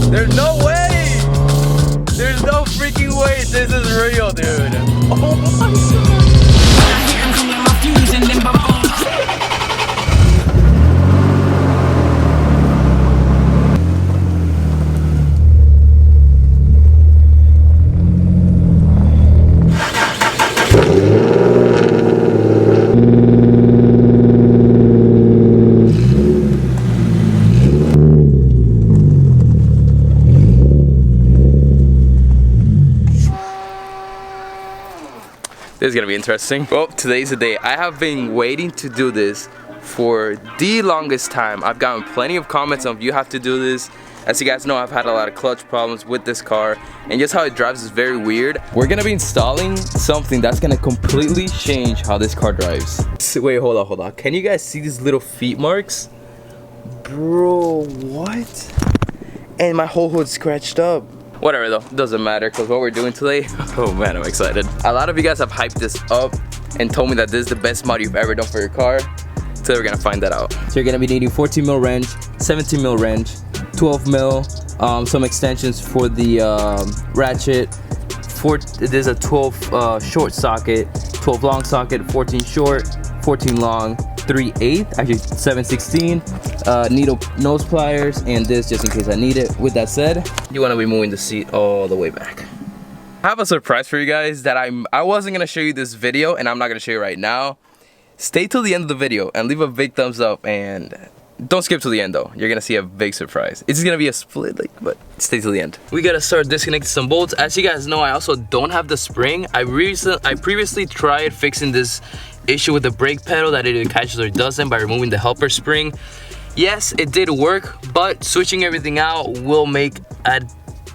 There's no way! There's no freaking way this is real, dude. Oh my god. This is gonna be interesting. Well, today's the day. I have been waiting to do this for the longest time. I've gotten plenty of comments on you have to do this. As you guys know, I've had a lot of clutch problems with this car, and just how it drives is very weird. We're gonna be installing something that's gonna completely change how this car drives. Wait, hold on. Can you guys see these little feet marks? Bro, what? And my whole hood's scratched up. Whatever though, doesn't matter, because what we're doing today, oh man, I'm excited. A lot of you guys have hyped this up and told me that this is the best mod you've ever done for your car. So we're gonna find that out. So you're gonna be needing 14 mil wrench, 17 mil wrench, 12 mil, some extensions for the ratchet. There's a 12 short socket, 12 long socket, 14 short, 14 long, 3/8, actually 7/16, needle nose pliers, and this just in case I need it. With that said, you want to be moving the seat all the way back. I have a surprise for you guys that I wasn't gonna show you this video, and I'm not gonna show you right now. Stay till the end of the video and leave a big thumbs up, and don't skip to the end though. You're gonna see a big surprise. It's gonna be a split, but stay till the end. We gotta start disconnecting some bolts. As you guys know, I also don't have the spring. I previously tried fixing this issue with the brake pedal, that it catches or it doesn't, by removing the helper spring. Yes, it did work, but switching everything out will make a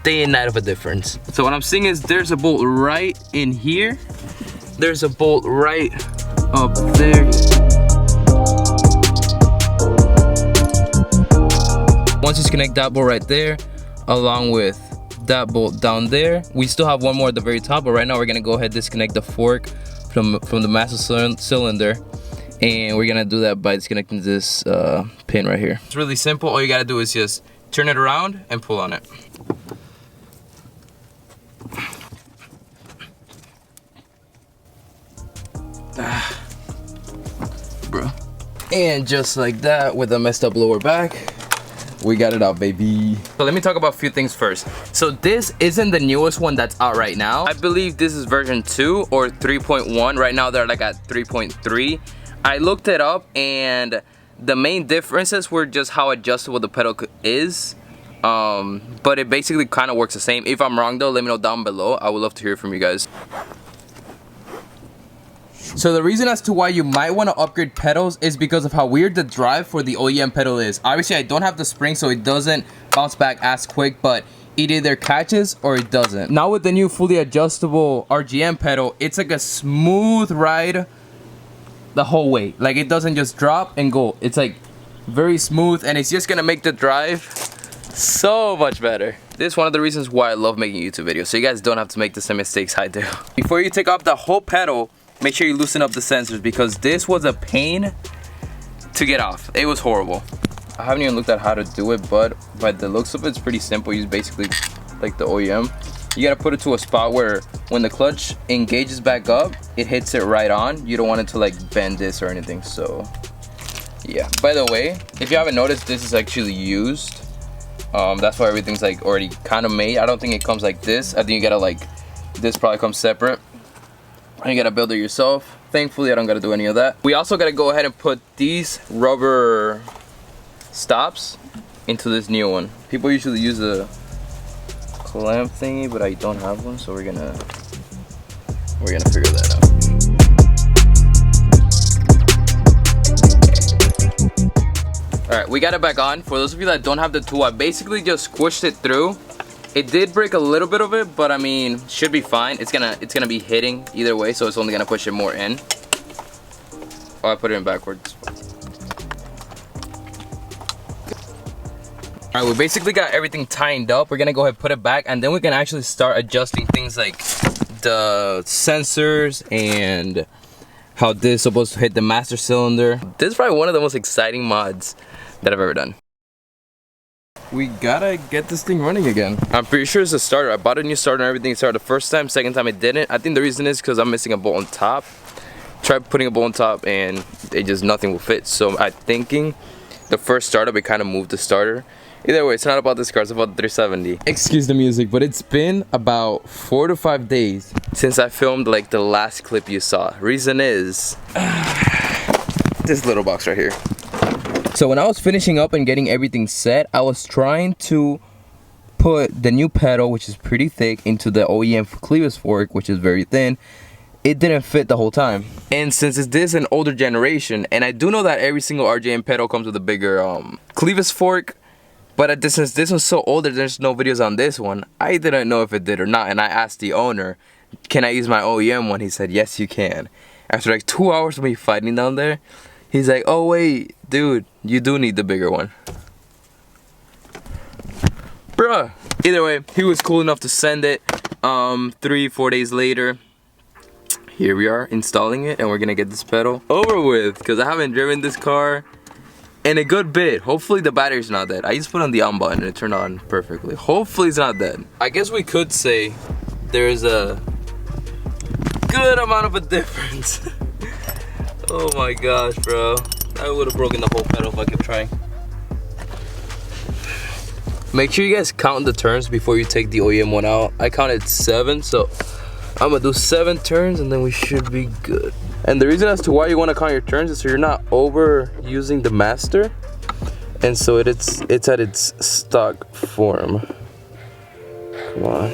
day and night of a difference. So what I'm seeing is there's a bolt right in here. There's a bolt right up there. Once you disconnect that bolt right there, along with that bolt down there, we still have one more at the very top, but right now we're gonna go ahead and disconnect the fork from the master cylinder, and we're gonna do that by disconnecting this pin right here. It's really simple. All you gotta do is just turn it around and pull on it. Bro. And just like that, with a messed up lower back, we got it out, baby. So let me talk about a few things first. So this isn't the newest one that's out right now. I believe this is version 2 or 3.1. Right now they're like at 3.3. I looked it up, and the main differences were just how adjustable the pedal is. But it basically kind of works the same. If I'm wrong though, let me know down below. I would love to hear from you guys. So the reason as to why you might want to upgrade pedals is because of how weird the drive for the OEM pedal is. Obviously I don't have the spring, so it doesn't bounce back as quick, but it either catches or it doesn't. Now with the new fully adjustable RGM pedal, it's like a smooth ride the whole way. Like, it doesn't just drop and go. It's like very smooth, and it's just gonna make the drive so much better. This is one of the reasons why I love making YouTube videos, so you guys don't have to make the same mistakes I do. Before you take off the whole pedal, make sure you loosen up the sensors, because this was a pain to get off. It was horrible. I haven't even looked at how to do it, but by the looks of it, it's pretty simple. It's basically like the OEM. You gotta put it to a spot where when the clutch engages back up, it hits it right on. You don't want it to like bend this or anything, so yeah. By the way, if you haven't noticed, this is actually used. That's why everything's like already kind of made. I don't think it comes like this. I think you gotta like, this probably comes separate. And you gotta build it yourself. Thankfully, I don't gotta do any of that. We also gotta go ahead and put these rubber stops into this new one. People usually use a clamp thingy, but I don't have one, so we're gonna figure that out. All right, we got it back on. For those of you that don't have the tool, I basically just squished it through. It did break a little bit of it, but I mean, should be fine. It's gonna be hitting either way, so it's only gonna push it more in. Oh, I put it in backwards. All right, we basically got everything tightened up. We're gonna go ahead and put it back, and then we can actually start adjusting things like the sensors and how this is supposed to hit the master cylinder. This is probably one of the most exciting mods that I've ever done. we gotta get this thing running again. I'm pretty sure it's a starter. I bought a new starter and everything. It started the first time, second time it didn't. I think the reason is because I'm missing a bolt on top. Tried putting a bolt on top and it just nothing will fit. So I'm thinking the first startup, it kind of moved the starter. Either way, it's not about this car, it's about the 370. Excuse the music, but it's been about 4 to 5 days since I filmed like the last clip you saw. Reason is this little box right here. So when I was finishing up and getting everything set, I was trying to put the new pedal, which is pretty thick, into the OEM clevis fork, which is very thin. It didn't fit the whole time. And since this is an older generation, and I do know that every single RJM pedal comes with a bigger clevis fork, but since this one's so older, there's no videos on this one, I didn't know if it did or not. And I asked the owner, can I use my OEM one? He said, yes, you can. After like 2 hours of me fighting down there, he's like, oh wait, dude, you do need the bigger one. Bruh. Either way, he was cool enough to send it. 3-4 days later, here we are installing it, and we're gonna get this pedal over with, because I haven't driven this car in a good bit. Hopefully the battery's not dead. I just put on the on button and it turned on perfectly. Hopefully it's not dead. I guess we could say there's a good amount of a difference. Oh my gosh, bro. I would have broken the whole pedal if I kept trying. Make sure you guys count the turns before you take the OEM one out. I counted 7, so I'm gonna do 7 turns and then we should be good. And the reason as to why you want to count your turns is so you're not overusing the master, and so it's at its stock form. Come on.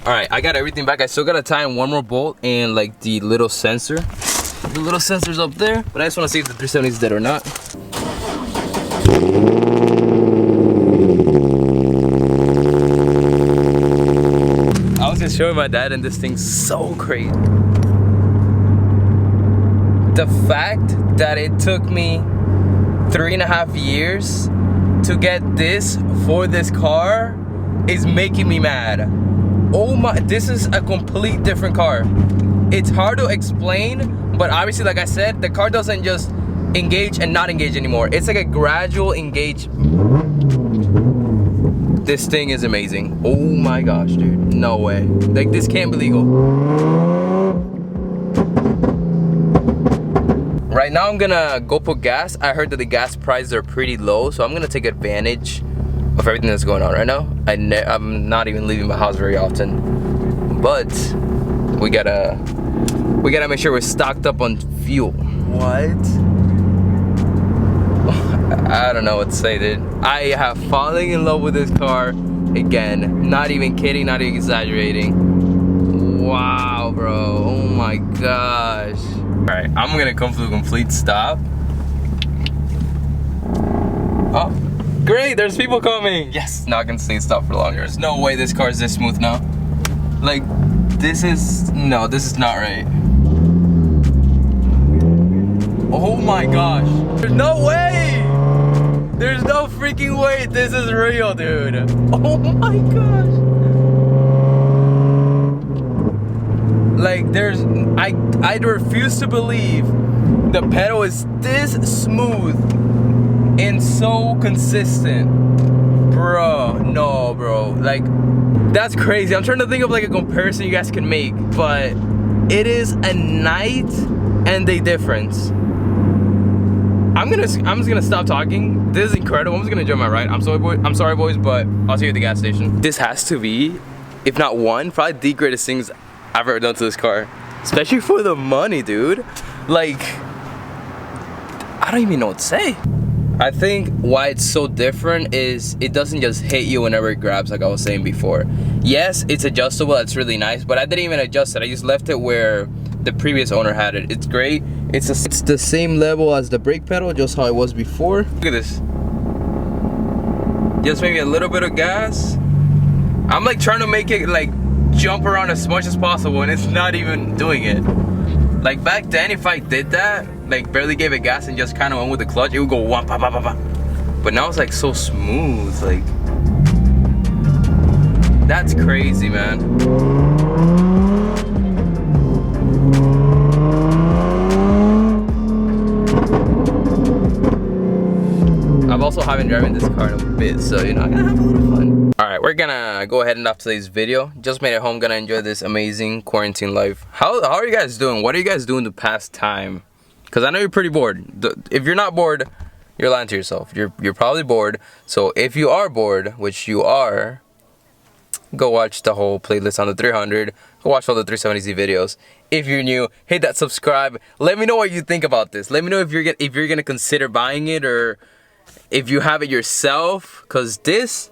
Alright, I got everything back. I still gotta tie in one more bolt and like the little sensor. The little sensor's up there, but I just wanna see if the 370 is dead or not. I was just showing my dad and this thing's so crazy. The fact that it took me 3.5 years to get this for this car is making me mad. Oh my, this is a complete different car. It's hard to explain, but obviously, like I said, the car doesn't just engage and not engage anymore. It's like a gradual engage. This thing is amazing. Oh my gosh, dude. No way. Like, this can't be legal. Right now, I'm gonna go put gas. I heard that the gas prices are pretty low, so I'm gonna take advantage of everything that's going on right now. I'm not even leaving my house very often, but we gotta make sure we're stocked up on fuel. What? I don't know what to say, dude. I have fallen in love with this car again. Not even kidding, not even exaggerating. Wow, bro. Oh my gosh. Alright, I'm gonna come to a complete stop. Oh, great, there's people coming. Yes, not gonna stay stop for longer. There's no way this car is this smooth now. Like, this is not right. Oh my gosh. There's no way! There's no freaking way this is real, dude. Oh my gosh. Like, I refuse to believe the pedal is this smooth and so consistent. Bro, no, bro. Like, that's crazy. I'm trying to think of like a comparison you guys can make, but it is a night and day difference. I'm just gonna stop talking. This is incredible. I'm just gonna enjoy my ride. I'm sorry, boys, but I'll see you at the gas station. This has to be, if not one, probably the greatest things I've ever done to this car. Especially for the money, dude. Like, I don't even know what to say. I think why it's so different is it doesn't just hit you whenever it grabs, like I was saying before. Yes, it's adjustable, that's really nice, but I didn't even adjust it. I just left it where the previous owner had it. It's great. It's the same level as the brake pedal, just how it was before. Look at this. Just maybe a little bit of gas. I'm like trying to make it like jump around as much as possible, and it's not even doing it. Like back then, if I did that, like barely gave it gas and just kind of went with the clutch, it would go wah, bah, bah, bah, bah. But now it's like so smooth. Like, that's crazy, man. haven't driven this car in a bit, so you know, I'm gonna have a little fun. Alright, we're gonna go ahead and off today's video. Just made it home, gonna enjoy this amazing quarantine life. How are you guys doing? What are you guys doing to pass time? Because I know you're pretty bored. If you're not bored, you're lying to yourself. You're probably bored. So if you are bored, which you are, go watch the whole playlist on the 300. Go watch all the 370Z videos. If you're new, hit that subscribe. Let me know what you think about this. Let me know if you're gonna consider buying it or if you have it yourself. Cause this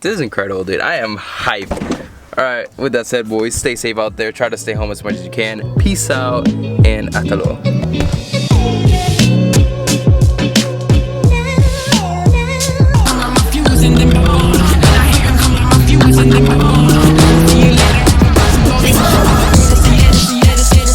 is incredible, dude. I am hyped. Alright, with that said, boys, stay safe out there. Try to stay home as much as you can. Peace out and hasta luego.